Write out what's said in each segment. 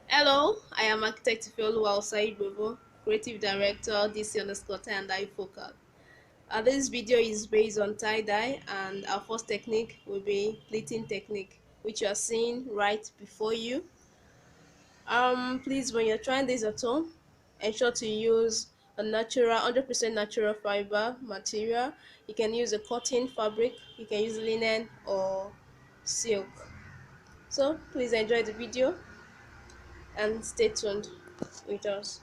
Hello, I am architect Ifeoluwa Osaid Bobo, creative director DC and I Focal. This video is based on tie-dye and our first technique will be pleating technique, which you are seeing right before you. Please, when you're trying this at home, ensure to use a natural 100% natural fiber material. You can use a cotton fabric, you can use linen or silk. So please enjoy the video and stay tuned with us.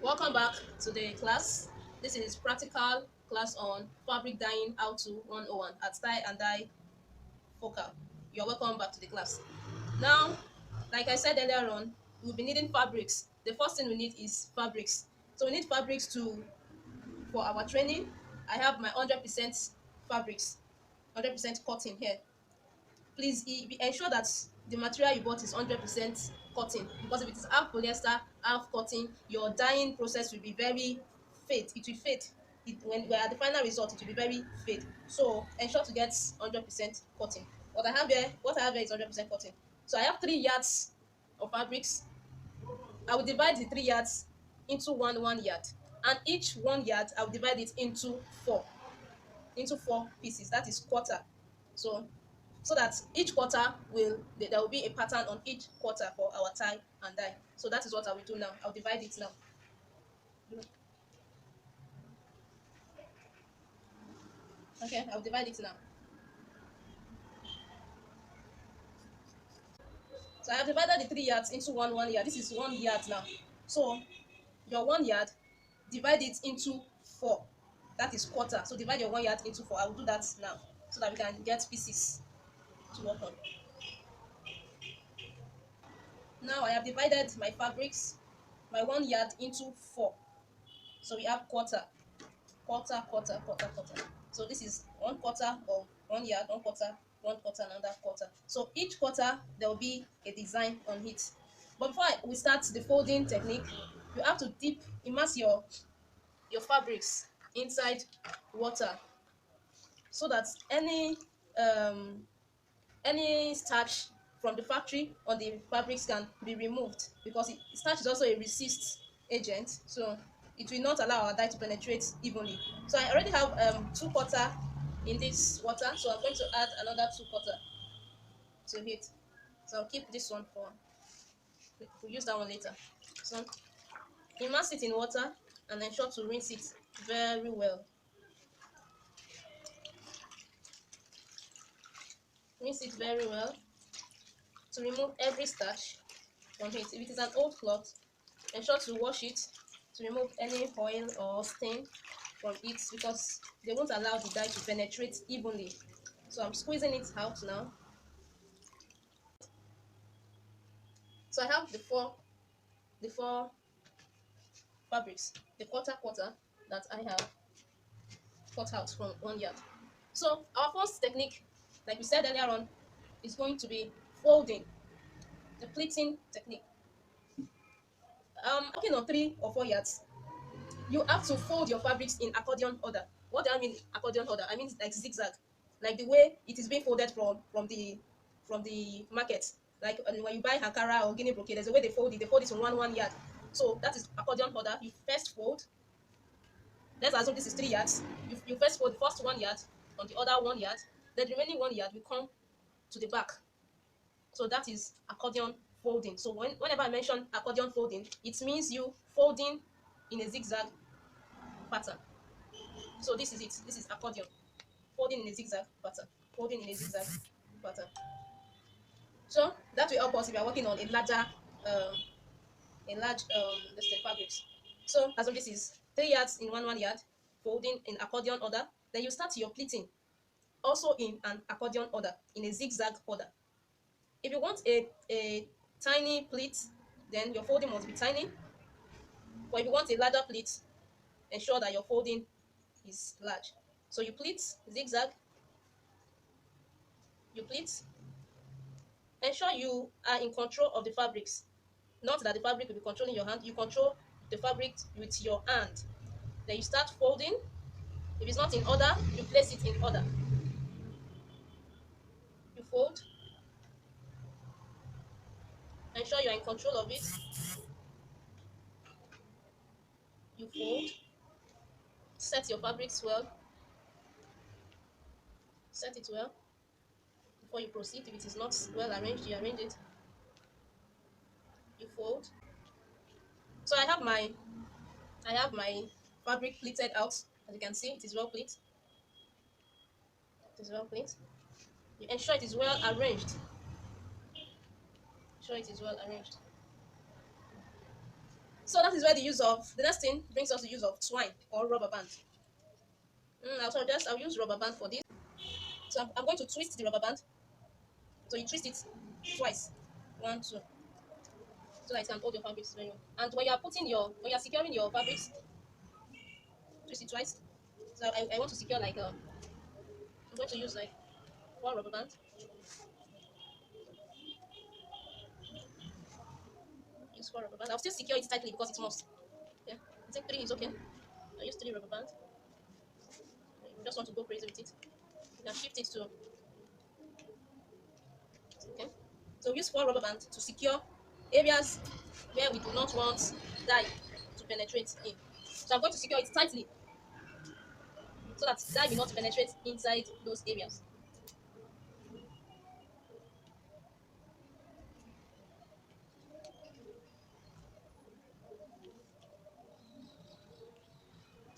Welcome back to the class. This is practical class on fabric dyeing how to 101 at Tie and Dye Focal. You're welcome back to the class. Now, like I said earlier on, we'll be needing fabrics. The first thing we need is fabrics. So we need fabrics to for our training. I have my 100% fabrics, 100% cotton here. Please ensure that the material you bought is 100% cotton, because if it is half polyester half cotton, your dyeing process will be very fade. It will fade. When we are at the final result, it will be very fade. So ensure to get 100% cotton. What I have here is 100% cotton. So I have 3 yards of fabrics. I will divide the 3 yards into one yard, and each 1 yard I will divide it into four pieces. That is quarter. So that each quarter there will be a pattern on each quarter for our tie and dye. So that is what I will do now. I'll divide it now. Okay, I'll divide it now. So I have divided the 3 yards into one yard. This is 1 yard now. So your 1 yard, divide it into four. That is quarter. So divide your 1 yard into four. I will do that now so that we can get pieces to work on. Now I have divided my fabrics, my 1 yard into four. So we have quarter, quarter, quarter, quarter, quarter. So this is 1/4 of 1 yard, 1/4, another quarter. So each quarter there will be a design on it. But before we start the folding technique, you have to immerse your fabrics inside water so that um any starch from the factory on the fabrics can be removed, because starch is also a resist agent, so it will not allow our dye to penetrate evenly. So I already have 2/4 in this water, so I'm going to add another 2/4 to it. So I'll keep this one for we'll use that one later. So immerse it in water and ensure to rinse it very well. Rinse it very well to remove every starch from it. If it is an old cloth, ensure to wash it to remove any oil or stain from it, because they won't allow the dye to penetrate evenly. So I'm squeezing it out now. So I have the four fabrics, the quarter that I have cut out from 1 yard. So our first technique, like we said earlier on, is going to be folding, the pleating technique. Working on 3 or 4 yards, you have to fold your fabrics in accordion order. What do I mean accordion order? I mean like zigzag, like the way it is being folded from the market. Like when you buy Ankara or Guinea brocade, there's a way they fold it. They fold it in one yard. So that is accordion order. You first fold. Let's assume this is 3 yards. You first fold the first 1 yard on the other 1 yard. Then the remaining 1 yard will come to the back. So that is accordion folding. So whenever I mention accordion folding, it means you folding in a zigzag pattern. So this is it. This is accordion. Folding in a zigzag pattern. Folding in a zigzag pattern. So that will help us if we are working on a large fabrics. So as of this is 3 yards in one yard, folding in accordion order. Then you start your pleating also in an accordion order, in a zigzag order. If you want a tiny pleat, then your folding must be tiny. But if you want a larger pleat, ensure that your folding is large. So you pleat zigzag, you pleat. Ensure you are in control of the fabrics. Not that the fabric will be controlling your hand. You control the fabric with your hand. Then you start folding. If it's not in order, you place it in order. You fold. Ensure you are in control of it. You fold, set your fabrics well, set it well before you proceed. If it is not well arranged, you arrange it. You fold. So I have my fabric pleated out. As you can see, it is well pleated. It is well pleated. You ensure it is well arranged. Ensure it is well arranged. So that is where the next thing brings us the use of twine or rubber band. I'll use rubber band for this. So I'm going to twist the rubber band. So you twist it twice. One, two. So that it can hold your fabrics very well. And when you're securing your fabrics, twist it twice. So I want to secure like I'm going to use like 4 rubber bands. Use 4 rubber bands. I'll still secure it tightly because it must. Yeah, I think 3 is okay. I use 3 rubber bands. You just want to go crazy with it. You can shift it to okay. So we use 4 rubber bands to secure areas where we do not want dye to penetrate in. So I'm going to secure it tightly so that dye will not penetrate inside those areas.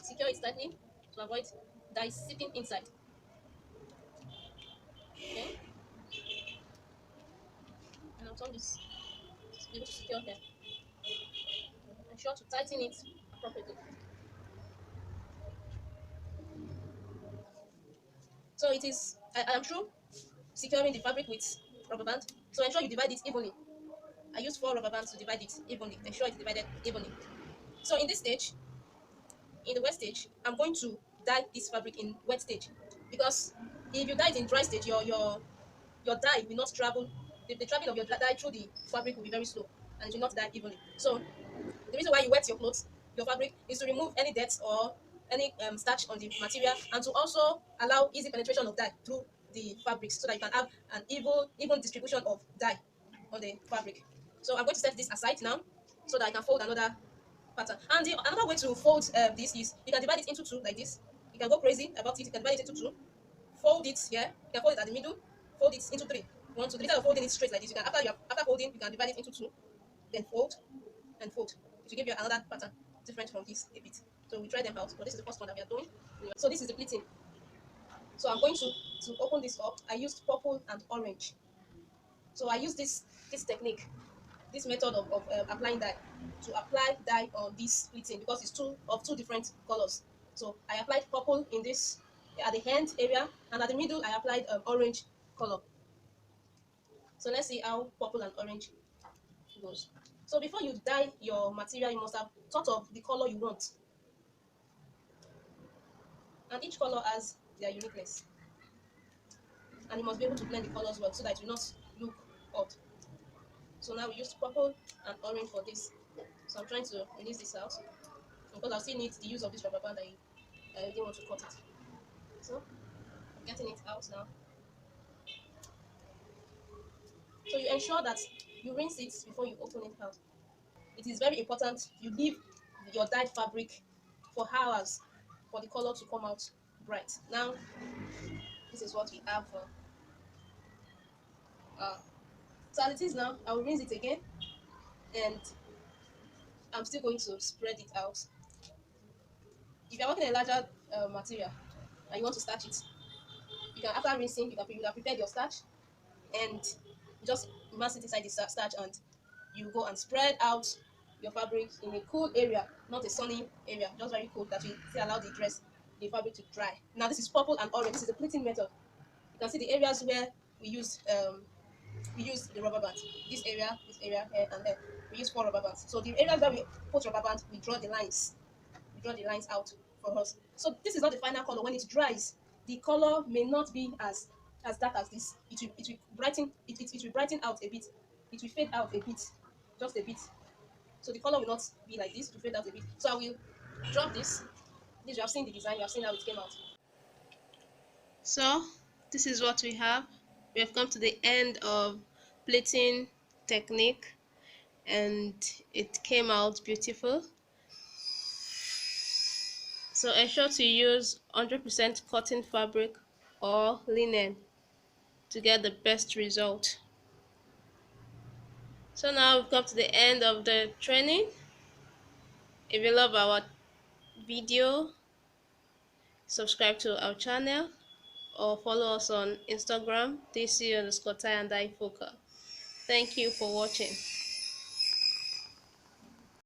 Secure it tightly to avoid dye seeping inside. Okay, and I'll turn this to be able to secure here. Ensure to tighten it appropriately. So it is, I am through securing the fabric with rubber band. So ensure you divide it evenly. I use 4 rubber bands to divide it evenly. Ensure it's divided evenly. So in this stage, in the wet stage, I'm going to dye this fabric in wet stage because if you dye it in dry stage, your dye will not travel. The traveling of your dye through the fabric will be very slow and it will not dye evenly. So the reason why you wet your clothes, your fabric, is to remove any dirt or any starch on the material and to also allow easy penetration of dye through the fabrics so that you can have an even distribution of dye on the fabric. So I'm going to set this aside now so that I can fold another pattern. And another way to fold this is you can divide it into two like this. You can go crazy about it. You can divide it into two. Fold it here. You can fold it at the middle. Fold it into three. One, two, three. Instead of folding it straight like this, you can after folding, you can divide it into two. Then fold and fold. It will give you another pattern different from this a bit. So we try them out. But this is the first one that we are doing. So this is the pleating. So I'm going to open this up. I used purple and orange. So I use this technique, this method of applying dye to apply dye on this pleating because it's two different colors. So I applied purple in this at the hand area, and at the middle I applied orange color. So let's see how purple and orange goes. So before you dye your material, you must have thought of the color you want, and each color has their uniqueness, and you must be able to blend the colors well so that it will not look odd. So now we use purple and orange for this. So I'm trying to release this out because I still need the use of this rubber band. I didn't want to cut it. So I'm getting it out now. So you ensure that you rinse it before you open it out. It is very important you leave your dyed fabric for hours for the color to come out bright. Now this is what we have for uh, so as it is now. I will rinse it again, and I'm still going to spread it out. If you're working a larger material and you want to starch it, you can after rinsing you have prepared your starch and you just immerse it inside the starch and you go and spread out your fabric in a cool area, not a sunny area, just very cool that will still allow the fabric to dry. Now this is purple and orange. This is the pleating method. You can see the areas where we use the rubber band. This area, here and there. We use 4 rubber bands. So the areas where we put rubber bands, we draw the lines. We draw the lines out for us. So this is not the final color. When it dries, the color may not be as dark as this. It will brighten it will brighten out a bit. It will fade out a bit, just a bit. So the color will not be like this. It will fade out a bit. So I will drop this. This you have seen the design. You have seen how it came out. So this is what we have. We have come to the end of pleating technique. and it came out beautiful. So ensure to use 100% cotton fabric or linen to get the best result. So now we've come to the end of the training. If you love our video, subscribe to our channel or follow us on Instagram, dc_tie_and_dye focal. Thank you for watching.